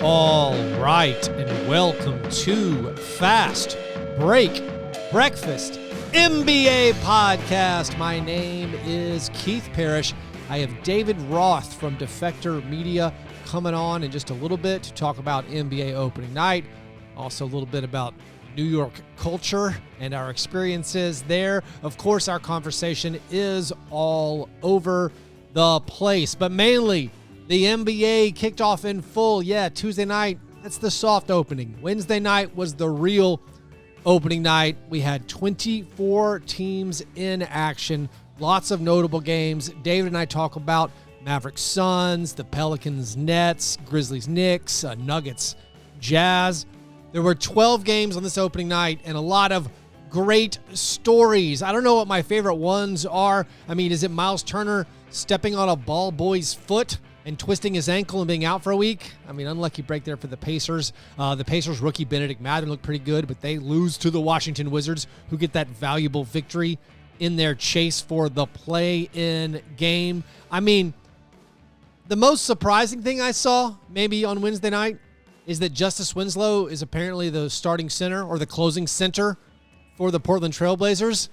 All right, and welcome to Fast Break Breakfast NBA Podcast. My name is Keith Parrish. I have David Roth from Defector Media coming on in just a little bit to talk about NBA opening night. Also a little bit about New York culture and our experiences there. Of course, our conversation is all over the place, but mainly the NBA kicked off in full. Yeah, Tuesday night, that's the soft opening. Wednesday night was the real opening night. We had 24 teams in action, lots of notable games. David and I talk about Mavericks Suns, the Pelicans Nets, Grizzlies Knicks, Nuggets Jazz. There were 12 games on this opening night and a lot of great stories. I don't know what my favorite ones are. I mean, is it Miles Turner stepping on a ball boy's foot and twisting his ankle and being out for a week? I mean, unlucky break there for the Pacers. The Pacers rookie Benedict Mathurin looked pretty good, but they lose to the Washington Wizards, who get that valuable victory in their chase for the play-in game. I mean, the most surprising thing I saw maybe on Wednesday night is that Justice Winslow is apparently the starting center or the closing center for the Portland Trailblazers.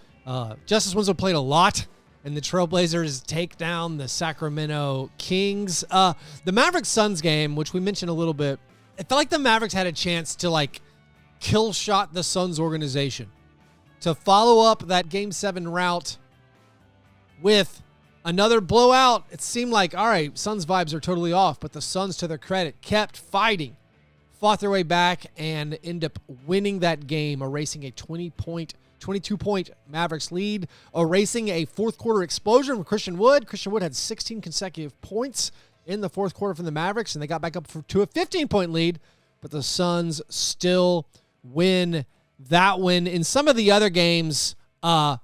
Justice Winslow played a lot, and the Trailblazers take down the Sacramento Kings. The Mavericks Suns game, which we mentioned a little bit, it felt like the Mavericks had a chance to kill shot the Suns organization, to follow up that Game 7 route with another blowout. It seemed like, all right, Suns vibes are totally off, but the Suns, to their credit, kept fighting, fought their way back, and end up winning that game, erasing a 22-point Mavericks lead, erasing a fourth quarter explosion from Christian Wood. Christian Wood had 16 consecutive points in the fourth quarter from the Mavericks, and they got back up to a 15-point lead, but the Suns still win that win. In some of the other games, the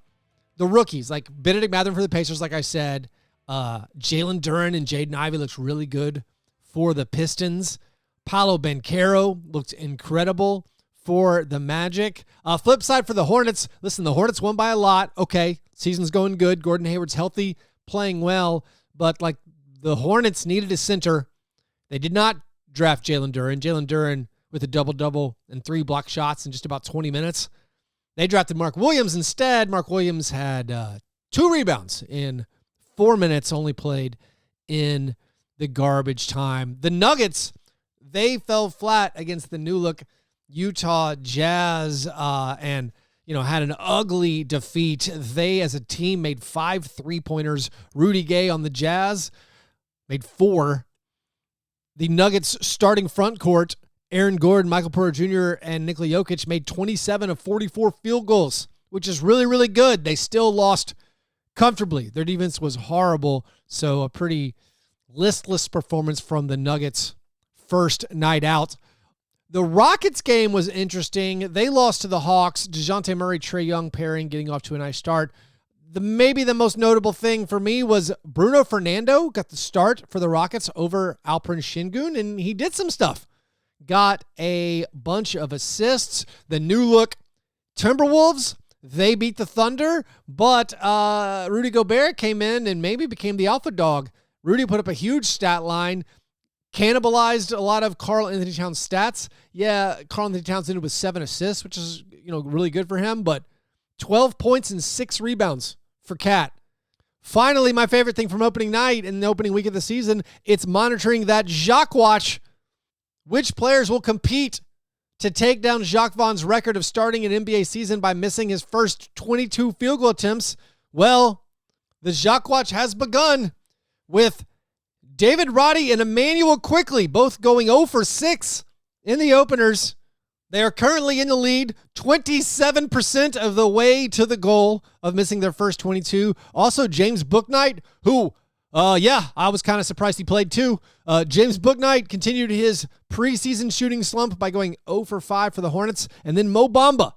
rookies, like Benedict Mathurin for the Pacers, like I said, Jalen Duren and Jaden Ivey looks really good for the Pistons. Paolo Banchero looked incredible for the Magic. Flip side for the Hornets. Listen, the Hornets won by a lot. Okay, season's going good. Gordon Hayward's healthy, playing well, but the Hornets needed a center. They did not draft Jalen Duren. Jalen Duren with a double-double and 3 block shots in just about 20 minutes. They drafted Mark Williams instead. Mark Williams had 2 rebounds in 4 minutes, only played in the garbage time. The Nuggets, they fell flat against the new-look Utah Jazz and had an ugly defeat. They, as a team, made 5 3-pointers. Rudy Gay on the Jazz made 4. The Nuggets starting front court, Aaron Gordon, Michael Porter Jr., and Nikola Jokic made 27 of 44 field goals, which is really, really good. They still lost comfortably. Their defense was horrible, so a pretty listless performance from the Nuggets first night out. The Rockets game was interesting. They lost to the Hawks. DeJounte Murray, Trae Young pairing getting off to a nice start. Maybe the most notable thing for me was Bruno Fernando got the start for the Rockets over Alperen Şengün, and he did some stuff. Got a bunch of assists. The new look Timberwolves, they beat the Thunder, but Rudy Gobert came in and maybe became the alpha dog. Rudy put up a huge stat line, cannibalized a lot of Karl Anthony Towns' stats. Yeah, Karl Anthony Towns ended with 7 assists, which is really good for him, but 12 points and 6 rebounds for Cat. Finally, my favorite thing from opening night and the opening week of the season, it's monitoring that Jacques watch. Which players will compete to take down Jacques Vaughn's record of starting an NBA season by missing his first 22 field goal attempts? Well, the Jacques watch has begun with David Roddy and Emmanuel Quickley both going 0 for 6 in the openers. They are currently in the lead, 27% of the way to the goal of missing their first 22. Also, James Bouknight, who, I was kind of surprised he played too. James Bouknight continued his preseason shooting slump by going 0 for 5 for the Hornets. And then Mo Bamba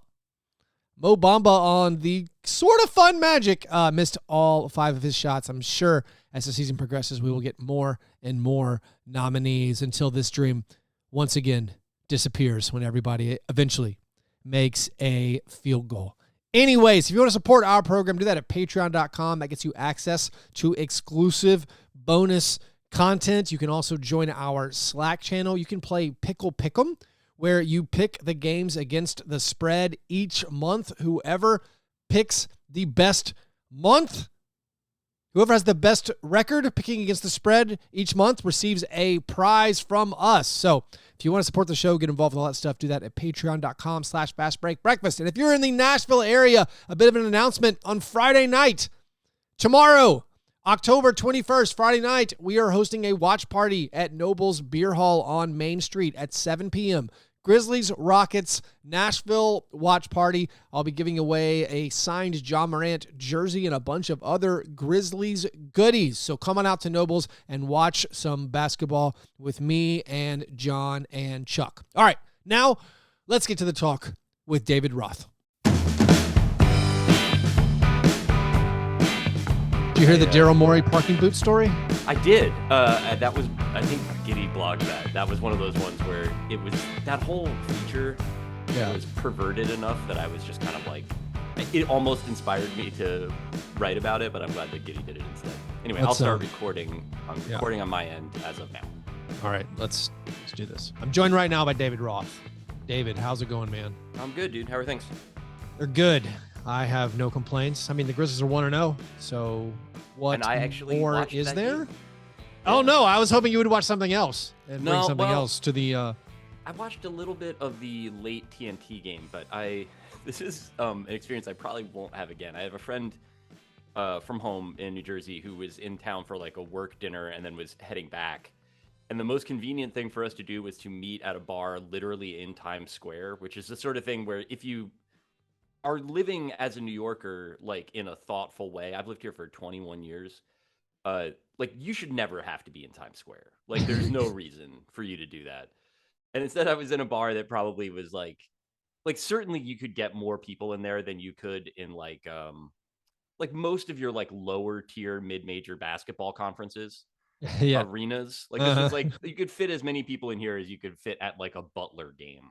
on the sort of fun Magic missed all 5 of his shots. I'm sure as the season progresses, we will get more and more nominees until this dream once again disappears when everybody eventually makes a field goal. Anyways, if you want to support our program, do that at patreon.com. That gets you access to exclusive bonus content. You can also join our Slack channel. You can play Pickle Pick'em, where you pick the games against the spread each month. Whoever picks the best month, whoever has the best record picking against the spread each month receives a prize from us. So if you want to support the show, get involved with all that stuff, do that at patreon.com/fastbreakbreakfast. And if you're in the Nashville area, a bit of an announcement on Friday night. Tomorrow, October 21st, Friday night, we are hosting a watch party at Noble's Beer Hall on Main Street at 7 p.m. Grizzlies, Rockets, Nashville watch party. I'll be giving away a signed John Morant jersey and a bunch of other Grizzlies goodies. So come on out to Noble's and watch some basketball with me and John and Chuck. All right, now let's get to the talk with David Roth. Did you hear the Daryl Morey parking boot story? I did. That was, I think Giddy blogged that. That was one of those ones where it was, that whole feature was perverted enough that I was just kind of like, it almost inspired me to write about it, but I'm glad that Giddy did it instead. Anyway, I'll start recording. I'm recording on my end as of now. All right, let's do this. I'm joined right now by David Roth. David, how's it going, man? I'm good, dude. How are things? They're good. I have no complaints. I mean, the Grizzlies are 1-0, so what and I actually more is that there? Game. Oh, no, I was hoping you would watch something else and bring something else to the... I watched a little bit of the late TNT game, but this is an experience I probably won't have again. I have a friend from home in New Jersey who was in town for like a work dinner and then was heading back. And the most convenient thing for us to do was to meet at a bar literally in Times Square, which is the sort of thing where if you are living as a New Yorker, like in a thoughtful way, I've lived here for 21 years, like you should never have to be in Times Square. Like there's no reason for you to do that. And instead I was in a bar that probably was like certainly you could get more people in there than you could in like most of your like lower tier mid-major basketball conferences. Arenas. Like this was like you could fit as many people in here as you could fit at like a Butler game.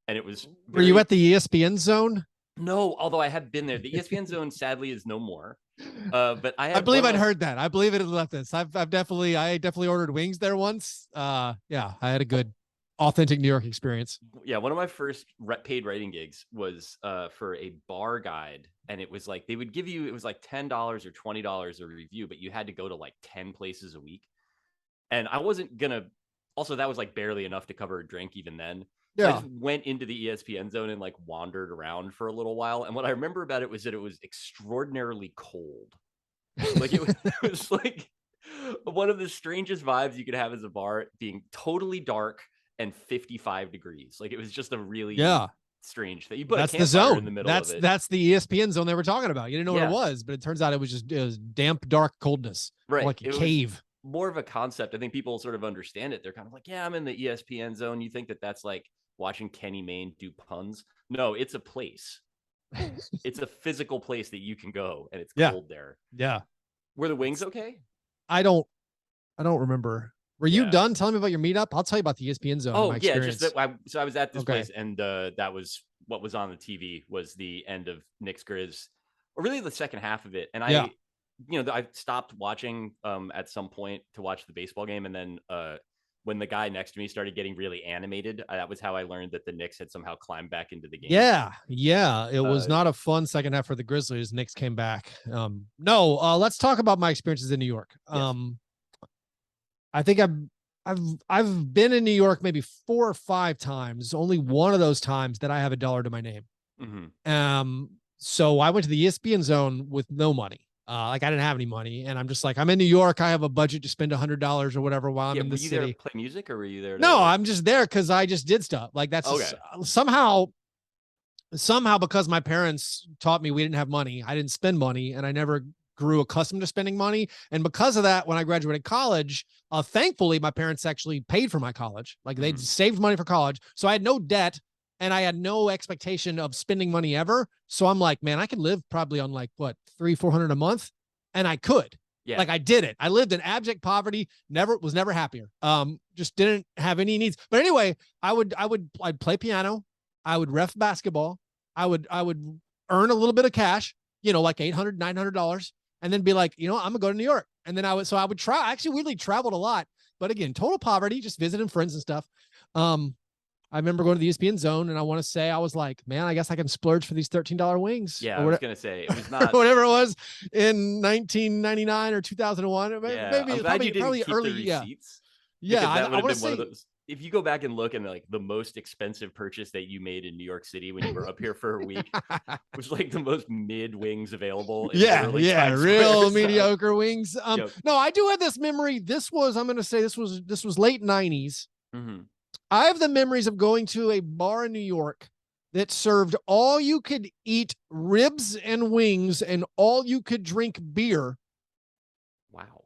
And it was Were you at the ESPNZone? No, although I have been there. The ESPNZone sadly is no more. But I believe I'd heard that. I believe it had left us. I definitely ordered wings there once. I had a good authentic New York experience. Yeah, one of my first paid writing gigs was for a bar guide, and it was like they would give you, it was like $10 or $20 a review, but you had to go to like 10 places a week. And I wasn't gonna, also that was like barely enough to cover a drink even then. So I just went into the ESPNZone and like wandered around for a little while. And what I remember about it was that it was extraordinarily cold. Like it was like one of the strangest vibes you could have as a bar, being totally dark and 55 degrees. Like it was just a really strange thing. You put that's a the zone in the middle of it. That's the ESPNZone they were talking about. You didn't know what it was, but it turns out it was damp, dark coldness. Right. Like a cave. More of a concept. I think people sort of understand it. They're kind of like, yeah, I'm in the ESPNZone. You think that that's like watching Kenny Mayne do puns. No, it's a place. It's a physical place that you can go, and it's cold there. Yeah. Were the wings okay? I don't remember. Were you done telling me about your meetup? I'll tell you about the ESPNZone. Oh, yeah. Just that so I was at this place, and that was what was on the TV was the end of Knicks Grizz, or really the second half of it. And I stopped watching at some point to watch the baseball game, and then when the guy next to me started getting really animated, that was how I learned that the Knicks had somehow climbed back into the game. Yeah. It was not a fun second half for the Grizzlies. Knicks came back. Let's talk about my experiences in New York. Yes. I think I've been in New York maybe 4 or 5 times. Only one of those times that I have $1 to my name. Mm-hmm. So I went to the ESPNZone with no money. I didn't have any money, and I'm just like, I'm in New York. I have a budget to spend $100 or whatever while I'm in the city. Were you there to play music, or were you there? No, I'm just there because I just did stuff. Like that's somehow because my parents taught me we didn't have money. I didn't spend money, and I never grew accustomed to spending money. And because of that, when I graduated college, thankfully my parents actually paid for my college. Like they saved money for college, so I had no debt. And I had no expectation of spending money ever. So I'm like, man, I could live probably on like what, $300-400 a month. And I could, like I did it. I lived in abject poverty, was never happier. Just didn't have any needs. But anyway, I'd play piano. I would ref basketball. I would earn a little bit of cash, like $800-900. and then be like, I'm gonna go to New York. And then I would try, actually weirdly traveled a lot, but again, total poverty, just visiting friends and stuff. I remember going to the ESPNZone, and I want to say I was like, man, I guess I can splurge for these $13 wings. Yeah, I was gonna say it was not whatever it was in 1999 or 2001. Yeah, Maybe I'm it's glad you didn't probably keep early. the receipts. Yeah. Because that would I have want been to one of say, those. If you go back and look and like the most expensive purchase that you made in New York City when you were up here for a week was like the most mid wings available in literally Times Square. real So, mediocre wings. yep. No, I do have this memory. I'm going to say this was late 90s. Mm-hmm. I have the memories of going to a bar in New York that served all you could eat ribs and wings and all you could drink beer. Wow.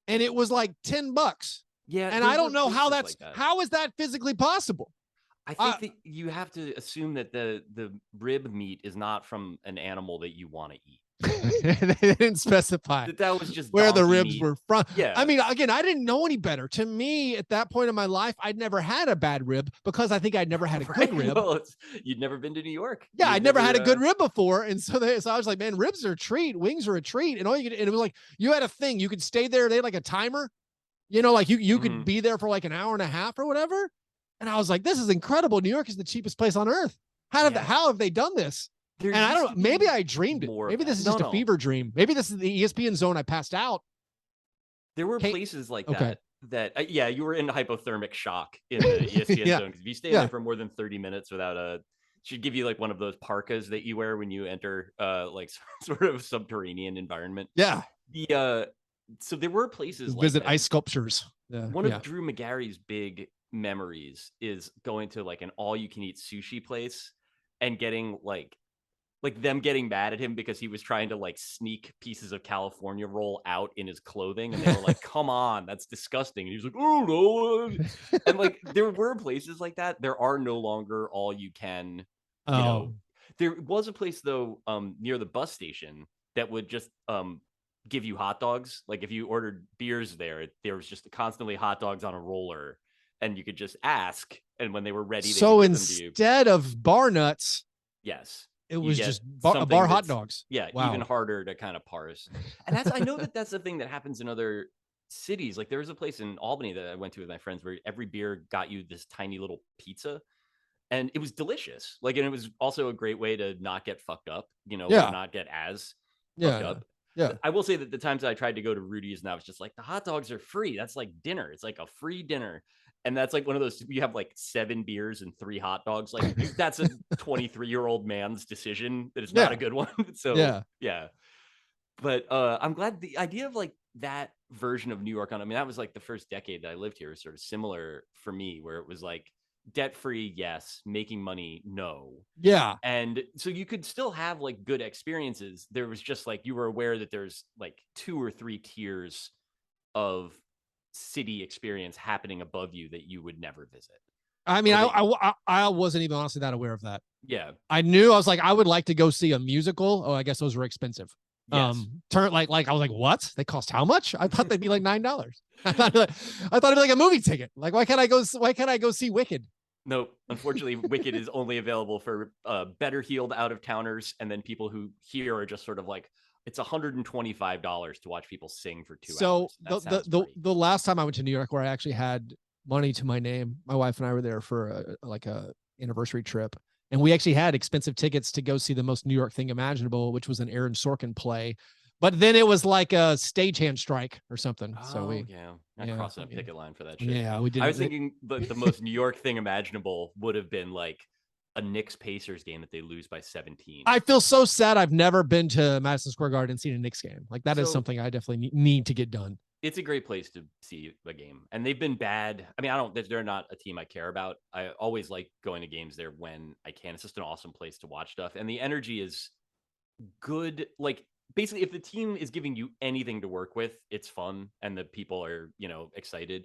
And it was like $10. Yeah, And there I don't were know how places like that. how is that physically possible? I think that you have to assume that the rib meat is not from an animal that you want to eat. They didn't specify That was just where the ribs meat. were from. Yeah. I mean, again, I didn't know any better. To me, at that point in my life, I'd never had a bad rib because I think I'd never had a good rib. Well, you'd never been to New York. Yeah, I'd never had a good rib before. And so I was like, man, ribs are a treat. Wings are a treat. And and it was like, you had a thing. You could stay there. They had like a timer, like you could be there for like an hour and a half or whatever. And I was like, this is incredible. New York is the cheapest place on earth. How have they done this? And I don't know. Maybe I dreamed it. Maybe this is just a fever dream. Maybe this is the ESPNZone I passed out. There were places like that. Yeah, you were in hypothermic shock in the ESPNZone because if you stay there for more than 30 minutes without should give you like one of those parkas that you wear when you enter like sort of subterranean environment. Yeah. So there were places visit like ice sculptures. One of Drew McGarry's big memories is going to like an all-you-can-eat sushi place and getting like them getting mad at him because he was trying to like sneak pieces of California roll out in his clothing, and they were like, "Come on, that's disgusting." And he was like, "Oh no!" And like there were places like that. There are no longer all you can. There was a place though near the bus station that would just give you hot dogs. Like if you ordered beers there was just constantly hot dogs on a roller, and you could just ask, and when they were ready, so instead of bar nuts, yes. It was just bar hot dogs. Yeah, wow. Even harder to kind of parse. And I know that's the thing that happens in other cities. Like there was a place in Albany that I went to with my friends where every beer got you this tiny little pizza, and it was delicious. Like, and it was also a great way to not get fucked up, or not get as fucked up. Yeah. I will say that the times that I tried to go to Rudy's and I was just like, the hot dogs are free. That's like dinner. It's like a free dinner. And that's like one of those, you have like 7 beers and 3 hot dogs. Like that's a 23-year-old man's decision. That it's not a good one. So yeah. But I'm glad the idea of like that version of New York that was like the first decade that I lived here was sort of similar for me, where it was like debt-free, yes, making money, no. Yeah. And so you could still have like good experiences. There was just like, you were aware that there's like 2 or 3 tiers of city experience happening above you that you would never visit. I mean, I wasn't even honestly that aware of that. Yeah. I knew, I was like, I would like to go see a musical. Oh, I guess those were expensive. Yes. I was like, what? They cost how much? I thought they'd be like $9. I thought it'd be like a movie ticket. Like, why can't I go see Wicked? No, unfortunately, Wicked is only available for better heeled out of towners, and then people who here are just sort of like, it's $125 to watch people sing for 2 hours. So the last time I went to New York, where I actually had money to my name, my wife and I were there for a anniversary trip, and we actually had expensive tickets to go see the most New York thing imaginable, which was an Aaron Sorkin play. But then it was like a stagehand strike or something. Crossing a picket line for that shit. Yeah, we did. I was thinking the most New York thing imaginable would have been like a Knicks Pacers game that they lose by 17. I feel so sad. I've never been to Madison Square Garden and seen a Knicks game. Like that is something I definitely need to get done. It's a great place to see a game, and they've been bad. I mean, they're not a team I care about. I always like going to games there when I can. It's just an awesome place to watch stuff, and the energy is good. Like basically, if the team is giving you anything to work with, it's fun, and the people are excited.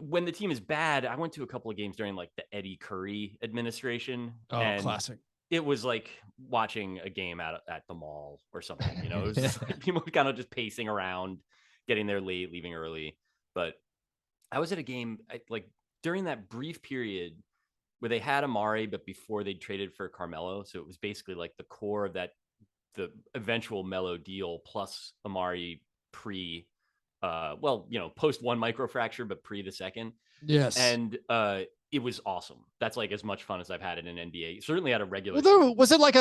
When the team is bad, I went to a couple of games during like the Eddie Curry administration. Oh, classic. It was like watching a game at the mall or something. It was just like people kind of just pacing around, getting there late, leaving early. But I was at a game like during that brief period where they had Amari, but before they traded for Carmelo. So it was basically like the core of that the eventual Melo deal plus Amari pre, post one microfracture, but pre the second. Yes. And it was awesome. That's like as much fun as I've had in an NBA. Certainly at a regular. Well, was it like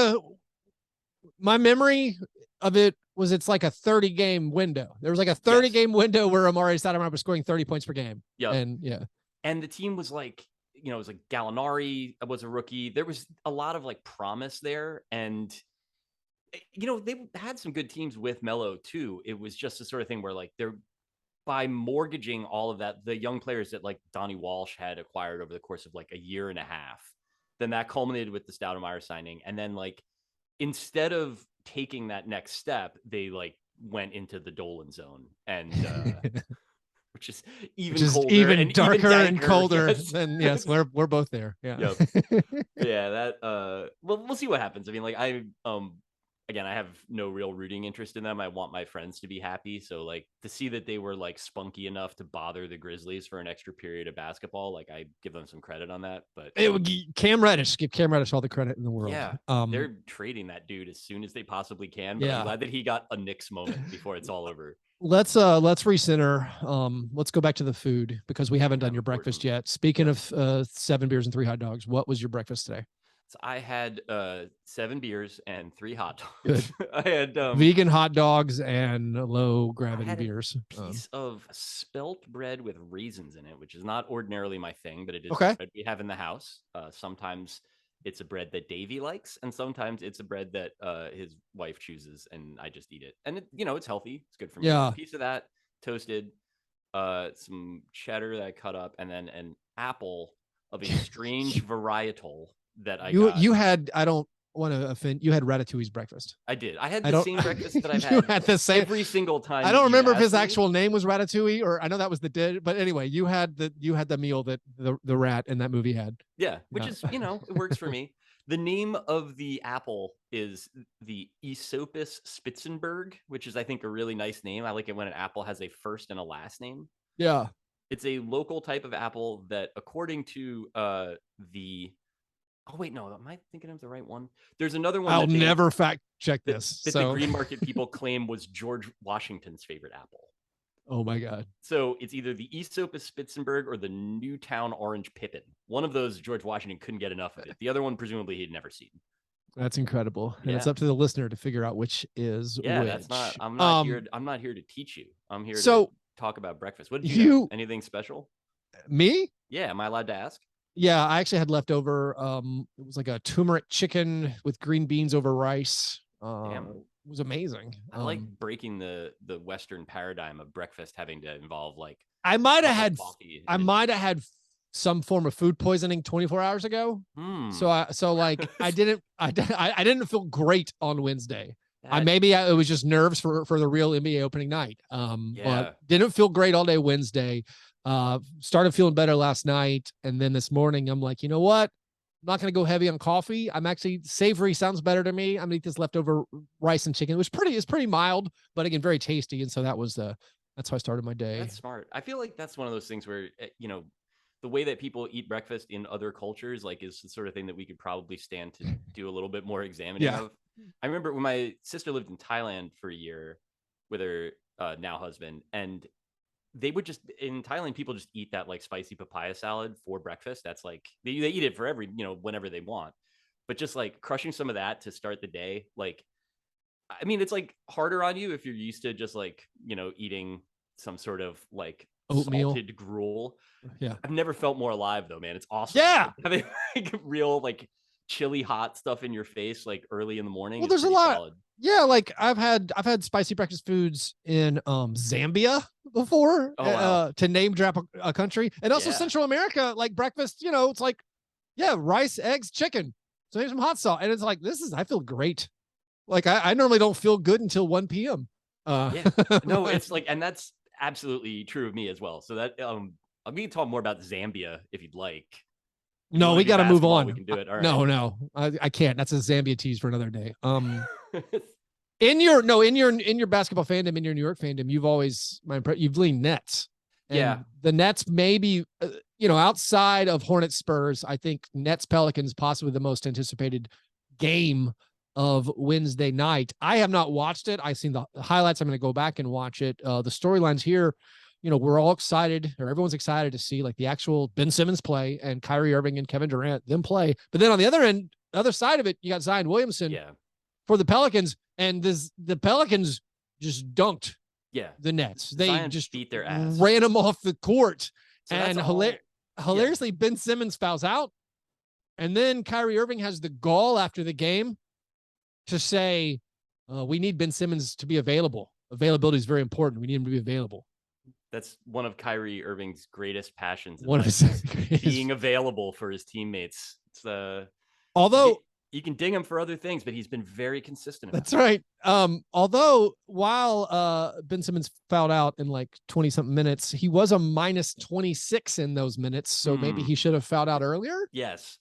my memory of it was it's like a 30 game window. There was like a 30 game window where Amari Stoudemire was scoring 30 points per game. Yeah. And yeah. And the team was like, it was like Gallinari was a rookie. There was a lot of like promise there. And, they had some good teams with Melo too. It was just the sort of thing where like they're by mortgaging all of that, the young players that like Donnie Walsh had acquired over the course of like a year and a half, then that culminated with the Stoudemire signing. And then like, instead of taking that next step, they like went into the Dolan zone and, which is colder, even and darker even and colder. Yes. And yes, we're both there. Yeah. Yep. Yeah. That, we'll see what happens. I mean, like again, I have no real rooting interest in them. I want my friends to be happy. So like to see that they were like spunky enough to bother the Grizzlies for an extra period of basketball, like I give them some credit on that. But Cam Reddish, give Cam Reddish all the credit in the world. Yeah, they're trading that dude as soon as they possibly can. But I'm glad that he got a Knicks moment before it's all over. Let's recenter. Let's go back to the food because we haven't done your breakfast yet. Speaking of 7 beers and 3 hot dogs, what was your breakfast today? So I had 7 beers and 3 hot dogs. Good. I had vegan hot dogs and low gravity beers. A piece of spelt bread with raisins in it, which is not ordinarily my thing, but it is okay. the bread we have in the house. Sometimes it's a bread that Davey likes, and sometimes it's a bread that his wife chooses, and I just eat it. And it's healthy. It's good for me. Yeah. A piece of that toasted, some cheddar that I cut up, and then an apple of a strange varietal that I got. You had, I don't want to offend, you had Ratatouille's breakfast. I did. I had the same breakfast that I've had. You had the same every single time. I don't remember if his actual name was Ratatouille, or I know that was but anyway, you had the meal that the rat in that movie had. Yeah, which is, it works for me. The name of the apple is the Aesopus Spitzenberg, which is, I think, a really nice name. I like it when an apple has a first and a last name. Yeah. It's a local type of apple that, according to oh wait, no, am I thinking of the right one? There's another one. I'll never fact check this. That the green market people claim was George Washington's favorite apple. Oh my God. So it's either the Aesopus Spitzenberg or the Newtown Orange Pippin. One of those, George Washington couldn't get enough of it. The other one, presumably, he'd never seen. That's incredible. And it's up to the listener to figure out which is which. That's not, I'm not here to teach you. I'm here to talk about breakfast. What did you have? Anything special? Me? Yeah. Am I allowed to ask? Yeah, I actually had leftover. It was like a turmeric chicken with green beans over rice. It was amazing. I like breaking the Western paradigm of breakfast having to involve like. I might have had some form of food poisoning 24 hours ago. I didn't feel great on Wednesday. It was just nerves for the real NBA opening night. But didn't feel great all day Wednesday. Started feeling better last night, and then this morning I'm like, you know what? I'm not going to go heavy on coffee. I'm actually savory sounds better to me. I'm gonna eat this leftover rice and chicken. It's pretty mild, but again, very tasty. And so that's how I started my day. That's smart. I feel like that's one of those things where, the way that people eat breakfast in other cultures, like, is the sort of thing that we could probably stand to do a little bit more examining of. I remember when my sister lived in Thailand for a year with her now husband, and they would just, in Thailand, people just eat that like spicy papaya salad for breakfast. That's like, they eat it for whenever they want, but just like crushing some of that to start the day. Like, I mean, it's like harder on you if you're used to just like, eating some sort of like oatmeal, salted gruel. Yeah. I've never felt more alive though, man. It's awesome. Yeah. Having like real like chili hot stuff in your face like early in the morning. Well, there's a lot. Solid. Yeah, like I've had spicy breakfast foods in Zambia before. Oh, wow. To name drop a country, and also Central America, like breakfast. It's like rice, eggs, chicken. So here's some hot sauce, and it's like I feel great. Like I normally don't feel good until 1 p.m. No, it's like, and that's absolutely true of me as well. So that I'm going to talk more about Zambia if you'd like. No, we got to move on. We can do it. All right. No, I can't. That's a Zambia tease for another day. In your basketball fandom, in your New York fandom, you've leaned Nets. And the Nets maybe, outside of Hornets Spurs, I think Nets Pelicans possibly the most anticipated game of Wednesday night. I have not watched it. I've seen the highlights. I'm going to go back and watch it. The storylines here, we're all excited, or everyone's excited to see like the actual Ben Simmons play and Kyrie Irving and Kevin Durant them play. But then on the other side of it, you got Zion Williamson for the Pelicans, and the Pelicans just dunked the Nets. They Zion just beat their ass, ran them off the court. So and hilariously, Ben Simmons fouls out. And then Kyrie Irving has the gall after the game to say, we need Ben Simmons to be available. Availability is very important. We need him to be available. That's one of Kyrie Irving's greatest passions. One of his being available for his teammates. It's although you can ding him for other things, but he's been very consistent. That's right. Although while Ben Simmons fouled out in like 20 something minutes, he was a minus 26 in those minutes. So maybe he should have fouled out earlier. Yes.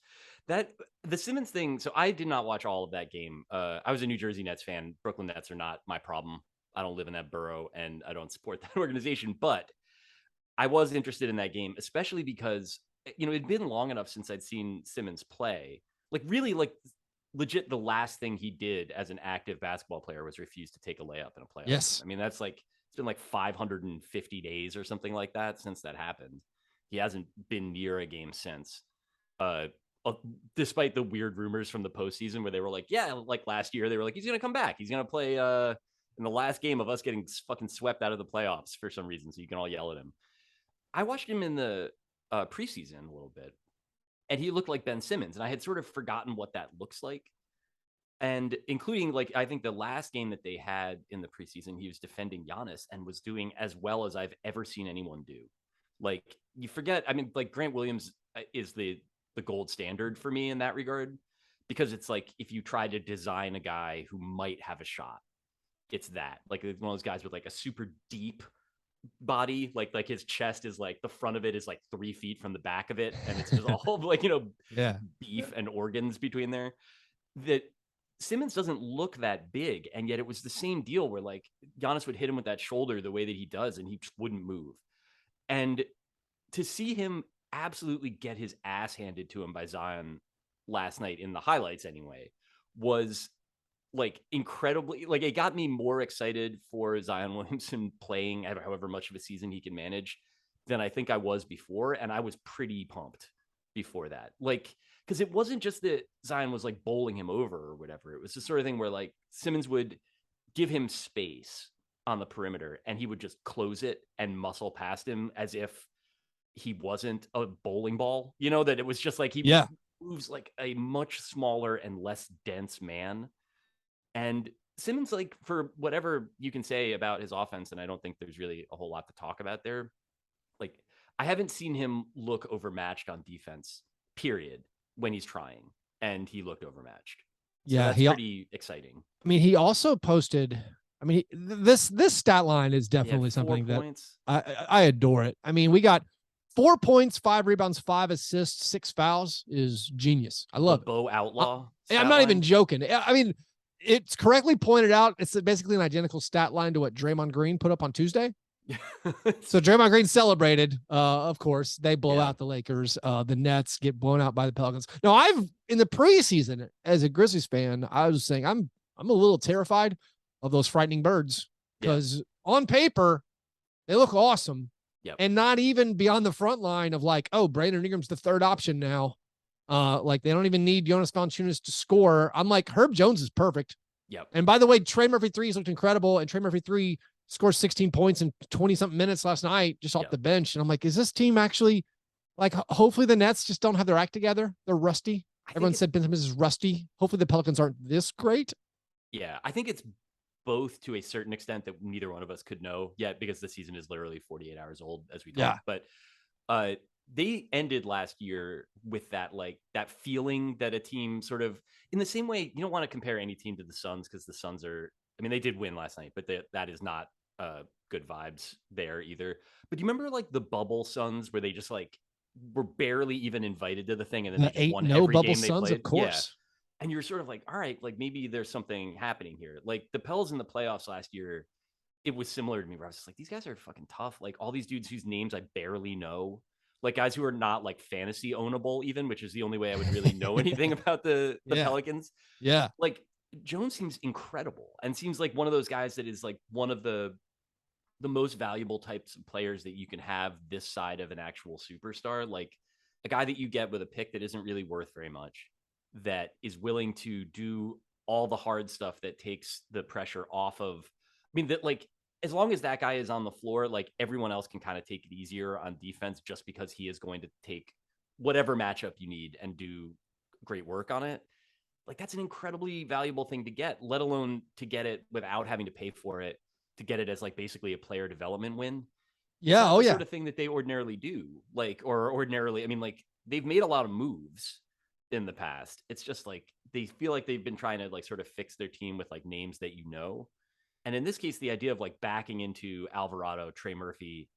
The Simmons thing. So I did not watch all of that game. I was a New Jersey Nets fan. Brooklyn Nets are not my problem. I don't live in that borough and I don't support that organization, but I was interested in that game, especially because, it'd been long enough since I'd seen Simmons play. Like really like legit the last thing he did as an active basketball player was refuse to take a layup in a playoff. Yes. I mean, that's like, it's been like 550 days or something like that since that happened. He hasn't been near a game since. Despite the weird rumors from the postseason where they were like, like last year, they were like, he's going to come back. He's going to play in the last game of us getting fucking swept out of the playoffs for some reason. So you can all yell at him. I watched him in the preseason a little bit and he looked like Ben Simmons. And I had sort of forgotten what that looks like. And including like, I think the last game that they had in the preseason, he was defending Giannis and was doing as well as I've ever seen anyone do. Like you forget, I mean, like Grant Williams is the gold standard for me in that regard, because it's like, if you try to design a guy who might have a shot, it's that like one of those guys with like a super deep body, like his chest is like the front of it is like 3 feet from the back of it. And it's just all like, beef and organs between there. That Simmons doesn't look that big. And yet it was the same deal where like Giannis would hit him with that shoulder the way that he does, and he just wouldn't move. And to see him absolutely get his ass handed to him by Zion last night in the highlights anyway was like incredibly, like it got me more excited for Zion Williamson playing however much of a season he can manage than I think I was before. And I was pretty pumped before that, like, because it wasn't just that Zion was like bowling him over or whatever. It was the sort of thing where like Simmons would give him space on the perimeter and he would just close it and muscle past him as if he wasn't a bowling ball, that it was just like he moves like a much smaller and less dense man. And Simmons, like, for whatever you can say about his offense, and I don't think there's really a whole lot to talk about there, like, I haven't seen him look overmatched on defense, period, when he's trying. And he looked overmatched. So that's pretty exciting. I mean, he also posted, this stat line is definitely something that I adore it. I mean, we got 4 points, 5 rebounds, 5 assists, 6 fouls is genius. I love it. Bo Outlaw. I'm not even joking. I mean, it's correctly pointed out. It's basically an identical stat line to what Draymond Green put up on Tuesday. So Draymond Green celebrated. Of course, they blow out the Lakers. The Nets get blown out by the Pelicans. Now, in the preseason as a Grizzlies fan, I was saying I'm a little terrified of those frightening birds because on paper they look awesome. And not even beyond the front line of like, oh, Brandon Ingram's the third option now. Like they don't even need Jonas Valanciunas to score. I'm like, Herb Jones is perfect. Yep. And by the way, Trey Murphy threes looked incredible. And Trey Murphy 3 scored 16 points in 20 something minutes last night, just off the bench. And I'm like, is this team actually like, hopefully the Nets just don't have their act together. They're rusty. Everyone said Ben Simmons is rusty. Hopefully the Pelicans aren't this great. Yeah. I think it's both to a certain extent that neither one of us could know yet, because the season is literally 48 hours old as we talk. But they ended last year with that, like that feeling that a team sort of, in the same way, you don't want to compare any team to the Suns because the Suns are, I mean, they did win last night, but that is not good vibes there either. But do you remember like the bubble Suns where they just like were barely even invited to the thing, and then they just won every bubble game they Suns, played? of course. And you're sort of like, all right, like maybe there's something happening here. Like the Pels in the playoffs last year, it was similar to me where I was just like, these guys are fucking tough. Like all these dudes whose names I barely know, like guys who are not like fantasy ownable even, which is the only way I would really know anything about the Pelicans. Yeah. Like Jones seems incredible and seems like one of those guys that is like one of the most valuable types of players that you can have this side of an actual superstar, like a guy that you get with a pick that isn't really worth very much, that is willing to do all the hard stuff that takes the pressure off of. I mean, that like as long as that guy is on the floor, like everyone else can kind of take it easier on defense just because he is going to take whatever matchup you need and do great work on it. Like that's an incredibly valuable thing to get, let alone to get it without having to pay for it, to get it as like basically a player development win. It's Yeah. not Oh the yeah. sort of thing that they ordinarily do. Like, or ordinarily, I mean, like they've made a lot of moves in the past. It's just like they feel like they've been trying to like sort of fix their team with like names that you know. And in this case, the idea of like backing into Alvarado, Trey Murphy,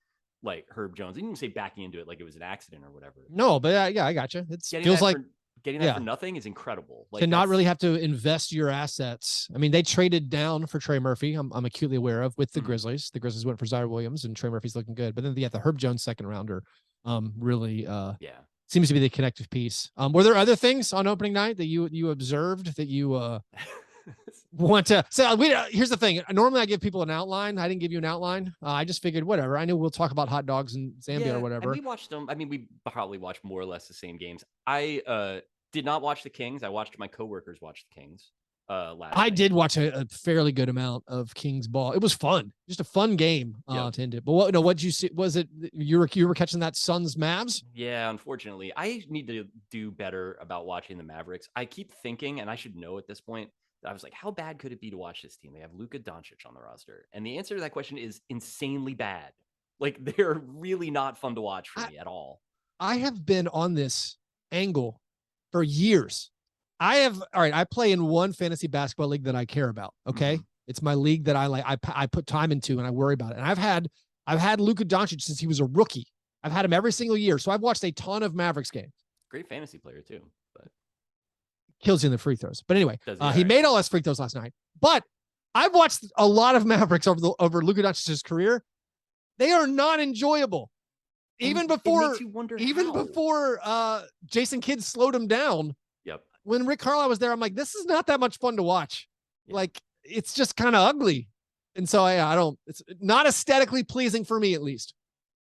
like Herb Jones, I didn't even say backing into it like it was an accident or whatever. No, but yeah, I got you. It Getting feels that like for getting that yeah. for nothing is incredible. To Like not that's really have to invest your assets. I mean, they traded down for Trey Murphy. I'm acutely aware of with the Grizzlies. The Grizzlies went for Zaire Williams, and Trey Murphy's looking good. But then the Herb Jones second rounder, really yeah. seems to be the connective piece. Were there other things on opening night that you observed that you want to? So here's the thing. Normally I give people an outline. I didn't give you an outline. I just figured whatever. I knew we'll talk about hot dogs in Zambia or whatever. And we watched them. I mean, we probably watched more or less the same games. I did not watch the Kings. I watched my coworkers watch the Kings last I night. did watch a fairly good amount of Kings ball. It was fun, just a fun game to end it. But what did you see? Was it you were catching that Suns Mavs? Yeah, unfortunately, I need to do better about watching the Mavericks. I keep thinking, and I should know at this point, that I was like, how bad could it be to watch this team? They have Luka Doncic on the roster, and the answer to that question is insanely bad. Like they're really not fun to watch for me at all. I have been on this angle for years. All right. I play in one fantasy basketball league that I care about. Okay. Mm-hmm. It's my league that I like. I put time into and I worry about it. And I've had Luka Doncic since he was a rookie. I've had him every single year. So I've watched a ton of Mavericks games. Great fantasy player too, but kills you in the free throws. But anyway, he made all his free throws last night. But I've watched a lot of Mavericks over Luka Doncic's career. They are not enjoyable. Even before Jason Kidd slowed him down. Yep. When Rick Carlisle was there, I'm like, this is not that much fun to watch. Yeah. Like, it's just kind of ugly. And so it's not aesthetically pleasing for me, at least.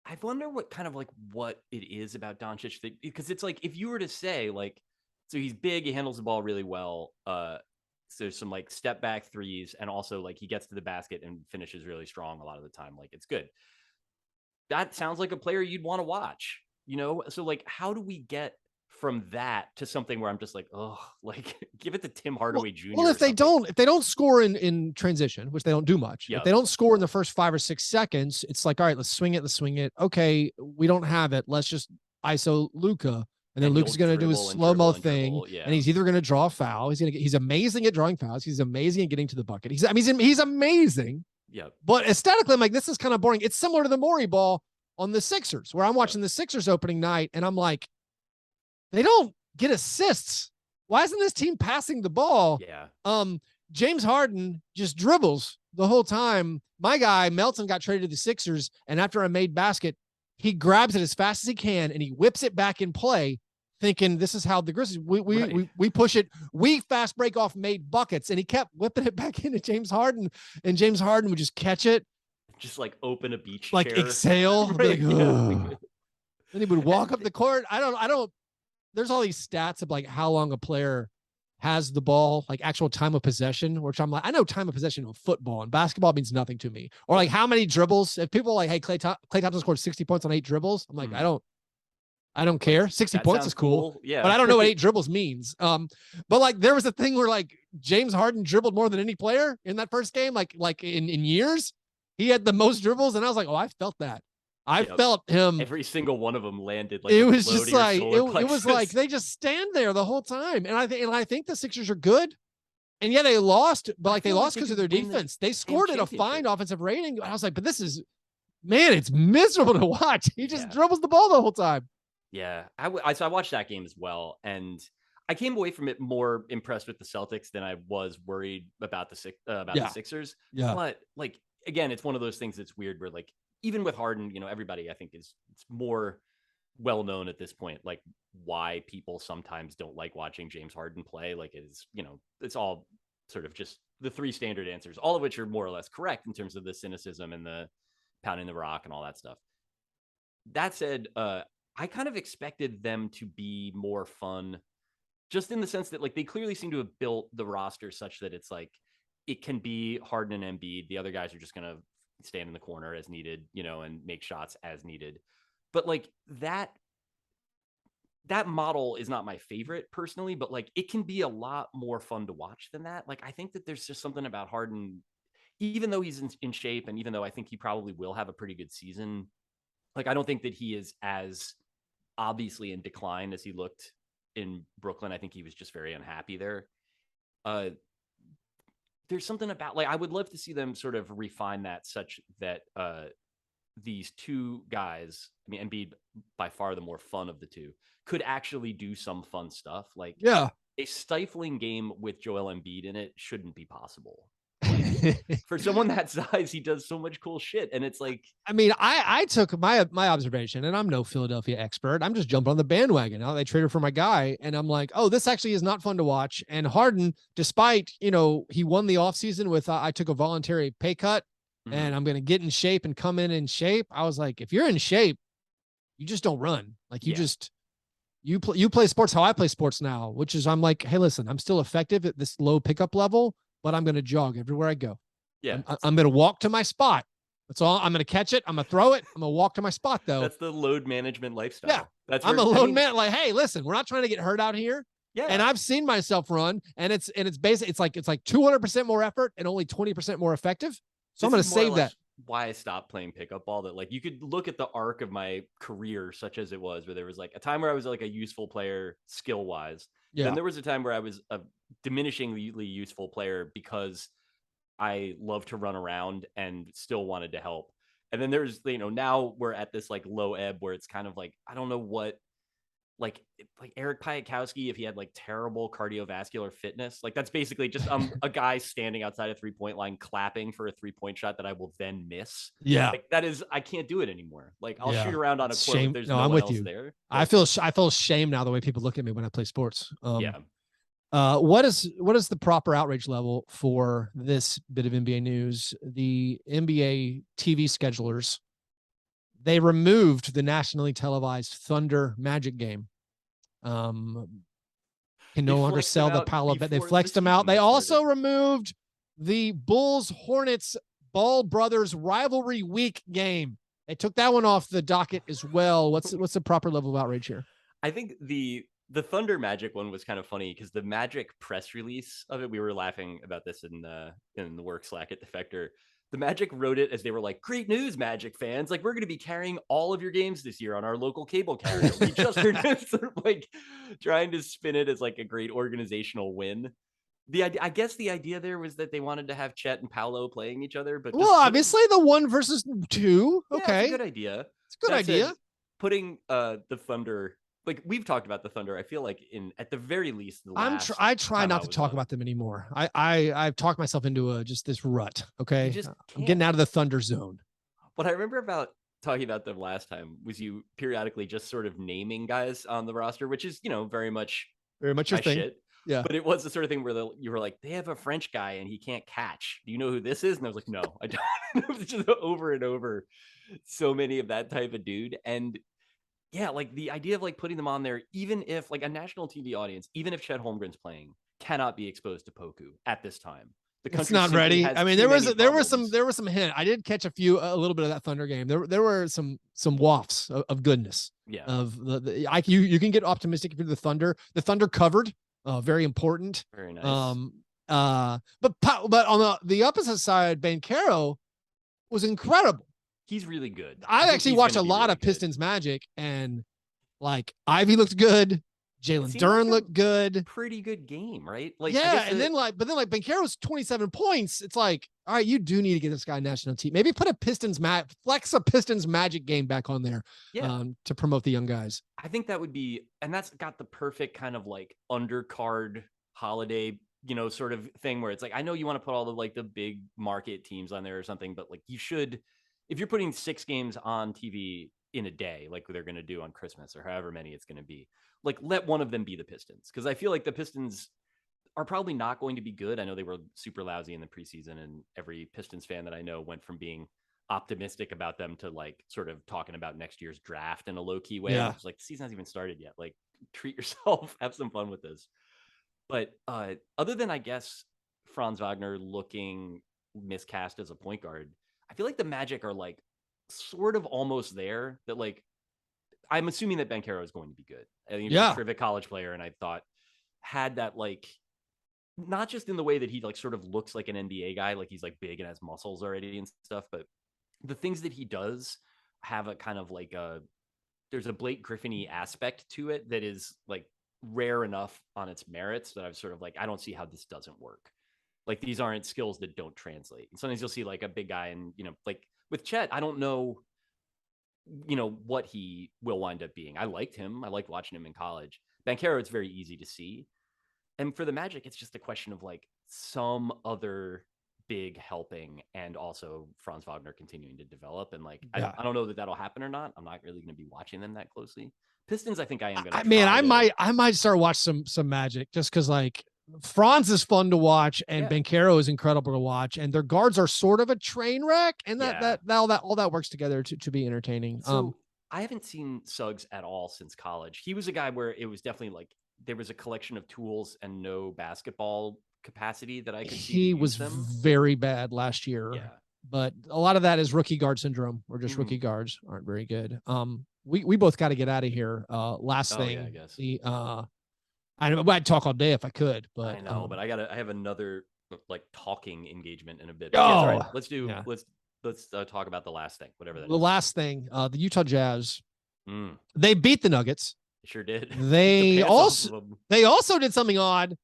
I wonder what it is about Doncic because it's like, if you were to say like, so he's big, he handles the ball really well. So there's some like step back threes, and also like he gets to the basket and finishes really strong a lot of the time. Like it's good. That sounds like a player you'd want to watch, you know? So like, how do we get from that to something where I'm just like, oh, like give it to Tim Hardaway Jr. Well, if they don't score in transition, which they don't do much, if they don't score in the first 5 or 6 seconds, it's like, all right, let's swing it. Okay, we don't have it. Let's just ISO Luka. And then Luka's going to do his slow-mo thing, and he's either going to draw a foul. He's amazing at drawing fouls. He's amazing at getting to the bucket. He's amazing. Yeah. But aesthetically, I'm like, this is kind of boring. It's similar to the Morey ball on the Sixers, where I'm watching the Sixers opening night, and I'm like, they don't get assists. Why isn't this team passing the ball? Yeah. James Harden just dribbles the whole time. My guy, Melton, got traded to the Sixers, and after a made basket, he grabs it as fast as he can, and he whips it back in play, thinking this is how the Grizzlies, we push it. We fast break off made buckets, and he kept whipping it back into James Harden, and James Harden would just catch it. Just like open a beach like chair. Exhale. Right. Like, then he would walk up the court. I don't, there's all these stats of like how long a player has the ball, like actual time of possession, which I'm like, I know time of possession of football, and basketball means nothing to me. Or like how many dribbles. If people are like, hey, Klay Thompson scored 60 points on 8 dribbles, I'm like, I don't care. 60 points is cool. Yeah. But I don't know what 8 dribbles means. But like there was a thing where like James Harden dribbled more than any player in that first game, like in years. He had the most dribbles, and I was like, oh, I felt that. I felt him. Every single one of them landed like it was just like it was like they just stand there the whole time. And I think the Sixers are good. And yeah, they lost, but like they lost because of their defense. They scored at a fine offensive rating. I was like, but this is, man, it's miserable to watch. He just dribbles the ball the whole time. Yeah, so I watched that game as well, and I came away from it more impressed with the Celtics than I was worried about the Sixers. Yeah, but like again, it's one of those things that's weird where like even with Harden, you know, everybody I think it's more well known at this point, like why people sometimes don't like watching James Harden play. Like it's, you know, it's all sort of just the three standard answers, all of which are more or less correct in terms of the cynicism and the pounding the rock and all that stuff. That said, I kind of expected them to be more fun, just in the sense that like they clearly seem to have built the roster such that it's like it can be Harden and Embiid. The other guys are just gonna stand in the corner as needed, and make shots as needed. But like that model is not my favorite personally, but like it can be a lot more fun to watch than that. Like I think that there's just something about Harden, even though he's in shape, and even though I think he probably will have a pretty good season, like I don't think that he is as obviously in decline as he looked in Brooklyn. I think he was just very unhappy there. There's something about like I would love to see them sort of refine that such that these two guys, I mean Embiid by far the more fun of the two, could actually do some fun stuff. Like a stifling game with Joel Embiid in it shouldn't be possible. For someone that size, he does so much cool shit, and it's like, I mean, I took my observation, and I'm no Philadelphia expert. I'm just jumping on the bandwagon. Now they traded for my guy, and I'm like, oh, this actually is not fun to watch. And Harden, despite he won the offseason with I took a voluntary pay cut, and I'm going to get in shape and come in shape. I was like, if you're in shape, you just don't run. Like you play sports how I play sports now, which is I'm like, hey, listen, I'm still effective at this low pickup level, but I'm going to jog everywhere I go. Yeah, I'm going to walk to my spot. That's all. I'm going to catch it. I'm going to throw it. I'm going to walk to my spot, though. That's the load management lifestyle. Yeah, that's I'm a lone man. Like, hey, listen, we're not trying to get hurt out here. Yeah, and I've seen myself run, and it's basically it's like 200% more effort and only 20% more effective. So I'm going to save that. Why I stopped playing pickup ball. That like you could look at the arc of my career, such as it was, where there was like a time where I was like a useful player skill wise. Yeah. Then there was a time where I was a diminishingly useful player because I love to run around and still wanted to help. And then there's, now we're at this like low ebb where it's kind of like, I don't know what, like Eric Piatkowski, if he had like terrible cardiovascular fitness, like that's basically just a guy standing outside a 3-point line, clapping for a 3-point shot that I will then miss. Yeah. Like that is, I can't do it anymore. Like I'll shoot around on a court, but there's no I'm one with else you. there. I feel shame now the way people look at me when I play sports. Yeah. What is the proper outrage level for this bit of NBA news? The NBA TV schedulers, they removed the nationally televised Thunder Magic game. Can no longer sell the Palo. They flexed them out. They also removed the Bulls Hornets Ball Brothers rivalry week game. They took that one off the docket as well. What's the proper level of outrage here? I think the Thunder Magic one was kind of funny because the Magic press release of it, we were laughing about this in the work Slack at Defector. The Magic wrote it as they were like, great news, Magic fans. Like, we're going to be carrying all of your games this year on our local cable carrier. We just heard sort of like trying to spin it as like a great organizational win. I guess the idea there was that they wanted to have Chet and Paolo playing each other. But obviously the 1 versus 2. Okay. Yeah, it's a good idea. It's a good idea. Putting the Thunder, like we've talked about the Thunder, I feel like at the very least, I try not to talk about them anymore. I've talked myself into just this rut. Okay, I'm getting out of the Thunder zone. What I remember about talking about them last time was you periodically just sort of naming guys on the roster, which is very much your thing. Shit. Yeah, but it was the sort of thing where you were like, they have a French guy and he can't catch. Do you know who this is? And I was like, no, I don't. It was just over and over, so many of that type of dude. And yeah, like the idea of like putting them on there, even if like a national TV audience, even if Chet Holmgren's playing, cannot be exposed to Poku at this time. The country it's not ready. I mean, there was some hint. I did catch a little bit of that Thunder game. There were some wafts of goodness. Yeah. Of you can get optimistic if you're the Thunder. The Thunder covered, very important. Very nice. But on the opposite side, Banchero was incredible. He's really good. I actually watched a lot of Pistons Magic, and like Ivy looked good. Jalen Duren looked good. Pretty good game, right? Like, yeah, and then Banchero's 27 points. It's like, all right, you do need to get this guy national team. Maybe put flex a Pistons Magic game back on there, to promote the young guys. I think that would be, and that's got the perfect kind of like undercard holiday, sort of thing where it's like, I know you want to put all the like the big market teams on there or something, but like you should, if you're putting 6 games on TV in a day, like they're going to do on Christmas or however many it's going to be, like let one of them be the Pistons. Cause I feel like the Pistons, are probably not going to be good. I know they were super lousy in the preseason, and every Pistons fan that I know went from being optimistic about them to like sort of talking about next year's draft in a low key way. Yeah. It's like the season hasn't even started yet. Like, treat yourself, have some fun with this. But other than, I guess, Franz Wagner looking miscast as a point guard, I feel like the Magic are like sort of almost there. That like, I'm assuming that Banchero is going to be good. I think he was a terrific college player, and I thought had that like, not just in the way that he like sort of looks like an NBA guy, like he's like big and has muscles already and stuff, but the things that he does have a kind of like there's a Blake Griffin-y aspect to it that is like rare enough on its merits that I've sort of like, I don't see how this doesn't work. Like, these aren't skills that don't translate. And sometimes you'll see like a big guy and, like with Chet, I don't know, what he will wind up being. I liked him. I liked watching him in college. Banchero, it's very easy to see. And for the Magic, it's just a question of like some other big helping, and also Franz Wagner continuing to develop. And like, I don't know that that'll happen or not. I'm not really going to be watching them that closely. Pistons, I think I am going to. I might start watching some Magic just because like Franz is fun to watch and Banchero is incredible to watch, and their guards are sort of a train wreck, and all that works together to be entertaining. So I haven't seen Suggs at all since college. He was a guy where it was definitely like there was a collection of tools and no basketball capacity that I could see. He was very bad last year. Yeah. But a lot of that is rookie guard syndrome, or just rookie guards aren't very good. We both got to get out of here. Last thing, I guess. I'd talk all day if I could, but I know, but I have another like talking engagement in a bit. Oh, all right. Let's talk about the last thing, whatever that is. The last thing, the Utah Jazz, they beat the Nuggets. Sure did. They also did something odd.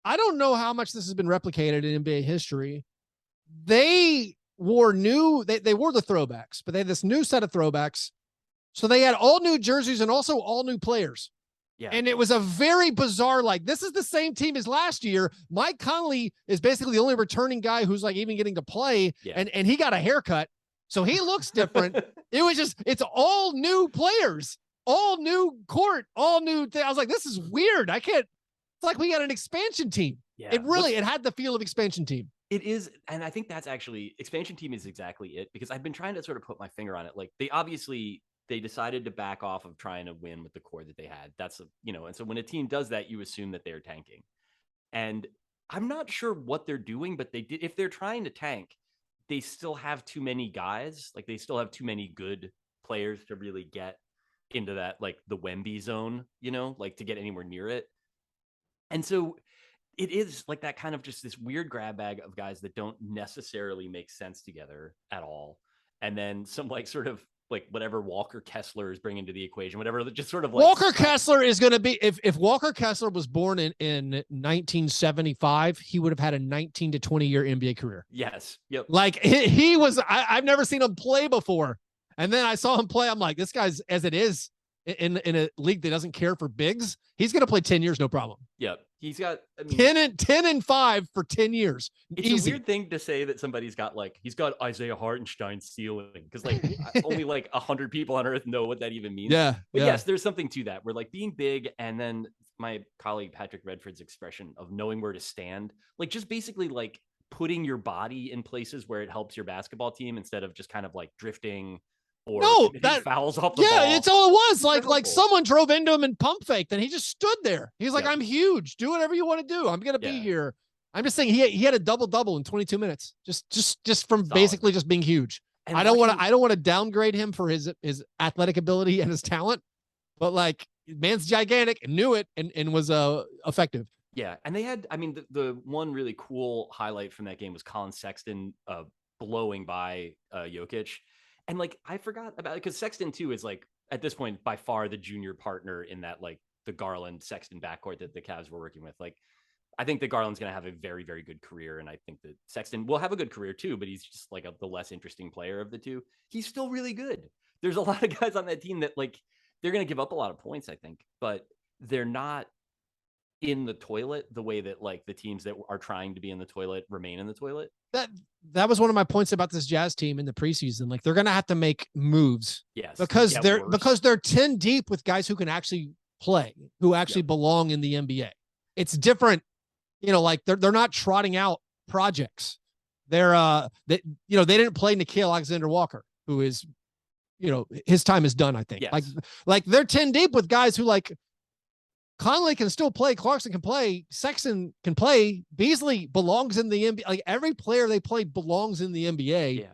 I don't know how much this has been replicated in NBA history. They wore they wore the throwbacks, but they had this new set of throwbacks. So they had all new jerseys and also all new players. Yeah. And it was a very bizarre, like, this is the same team as last year. Mike Conley is basically the only returning guy who's like even getting to play. Yeah. And he got a haircut. So he looks different. It's all new players, all new court, all new thing. I was like, this is weird. It's like we got an expansion team. Yeah. It had the feel of expansion team. It is. And I think that's actually, expansion team is exactly it, because I've been trying to sort of put my finger on it. Like, they decided to back off of trying to win with the core that they had. And so when a team does that, you assume that they're tanking. And I'm not sure what they're doing, but if they're trying to tank, they still have too many guys. Like, they still have too many good players to really get into that, like the Wemby zone, like to get anywhere near it. And so it is like that kind of just this weird grab bag of guys that don't necessarily make sense together at all. And then some like sort of like whatever Walker Kessler is bringing to the equation, whatever, just sort of like Walker Kessler is going to be, if Walker Kessler was born in 1975, he would have had a 19 to 20 year NBA career. Yes. Yep. Like he was, I've never seen him play before. And then I saw him play. I'm like, this guy's, as it is in a league that doesn't care for bigs, he's going to play 10 years. No problem. Yep. He's got 10 and 5 for 10 years. It's easy. A weird thing to say that somebody's got he's got Isaiah Hartenstein ceiling, because like only like 100 people on earth know what that even means. Yeah. But yes, there's something to that. We're like being big, and then my colleague Patrick Redford's expression of knowing where to stand, like just basically like putting your body in places where it helps your basketball team instead of just kind of like drifting. Or fouls off the ball. Yeah, it's all it was. Like someone drove into him and pump faked, and he just stood there. He's like, I'm huge. Do whatever you want to do. I'm gonna be here. I'm just saying he had a double in 22 minutes. Just from basically just being huge. And I don't want to downgrade him for his athletic ability and his talent, but like, man's gigantic and knew it and was effective. Yeah, and they had, the one really cool highlight from that game was Colin Sexton blowing by Jokic. And like, I forgot about it because Sexton too is like at this point by far the junior partner in that like the Garland Sexton backcourt that the Cavs were working with. Like, I think that Garland's going to have a very, very good career, and I think that Sexton will have a good career too. But he's just like the less interesting player of the two. He's still really good. There's a lot of guys on that team that like they're going to give up a lot of points, I think, but they're not in the toilet the way that like the teams that are trying to be in the toilet remain in the toilet. That was one of my points about this Jazz team in the preseason. Like, they're going to have to make moves. Yes. Because they're 10 deep with guys who can actually play, who actually belong in the NBA. It's different like they're not trotting out projects. They're they didn't play Nickeil Alexander-Walker, who is, his time is done, I think. Yes. Like they're 10 deep with guys who, like, Conley can still play, Clarkson can play, Sexton can play, Beasley belongs in the NBA. Like, every player they played belongs in the NBA. Yeah.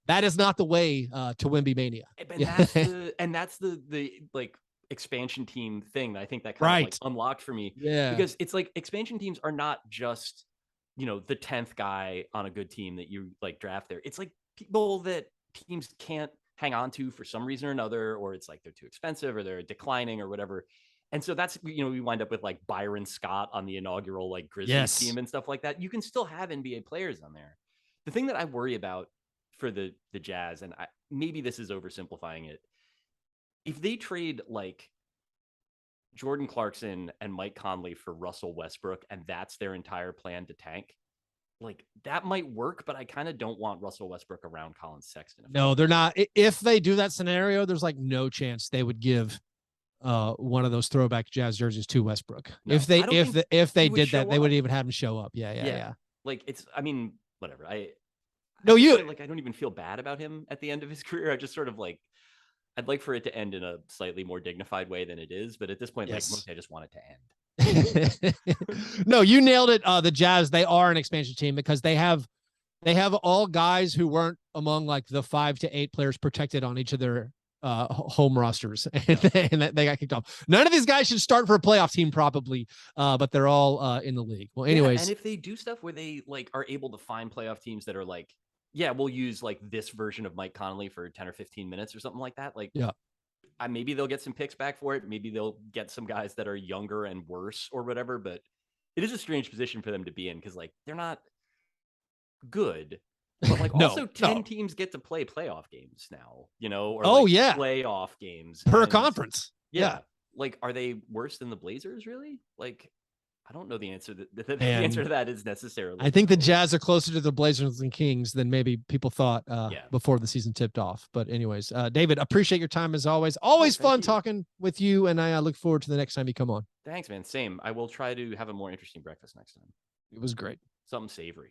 That is not the way to Wemby Mania. And that's the like expansion team thing. I think that kind of like unlocked for me. Yeah. Because it's like expansion teams are not just, the 10th guy on a good team that you like draft there. It's like people that teams can't hang on to for some reason or another, or it's like they're too expensive or they're declining or whatever. And so that's, we wind up with like Byron Scott on the inaugural like Grizzlies team and stuff like that. You can still have NBA players on there. The thing that I worry about for the Jazz, and maybe this is oversimplifying it, if they trade like Jordan Clarkson and Mike Conley for Russell Westbrook, and that's their entire plan to tank, like that might work, but I kind of don't want Russell Westbrook around Colin Sexton. No, they're not. If they do that scenario, there's like no chance they would give one of those throwback Jazz jerseys to Westbrook. No, if they did that, they wouldn't even have him show up. Yeah. Like, it's, I mean, whatever. I don't even feel bad about him at the end of his career. I just sort of like, I'd like for it to end in a slightly more dignified way than it is. But at this point, like, mostly I just want it to end. No, you nailed it. The Jazz, they are an expansion team because they have all guys who weren't among like the 5 to 8 players protected on each of their home rosters, and they got kicked off. None of these guys should start for a playoff team probably, but they're all in the league. Well, anyways, and if they do stuff where they like are able to find playoff teams that are like, yeah, we'll use like this version of Mike Conley for 10 or 15 minutes or something like that. Like, maybe they'll get some picks back for it. Maybe they'll get some guys that are younger and worse or whatever. But it is a strange position for them to be in because like they're not good. But like also 10 teams get to play playoff games now, or playoff games per conference. Yeah. Like, are they worse than the Blazers really? Like, I don't know the answer. The answer to that is necessarily. I think the Jazz are closer to the Blazers and Kings than maybe people thought before the season tipped off. But anyways, David, appreciate your time as always. Always fun talking with you, and I look forward to the next time you come on. Thanks, man. Same. I will try to have a more interesting breakfast next time. It was great. Something savory.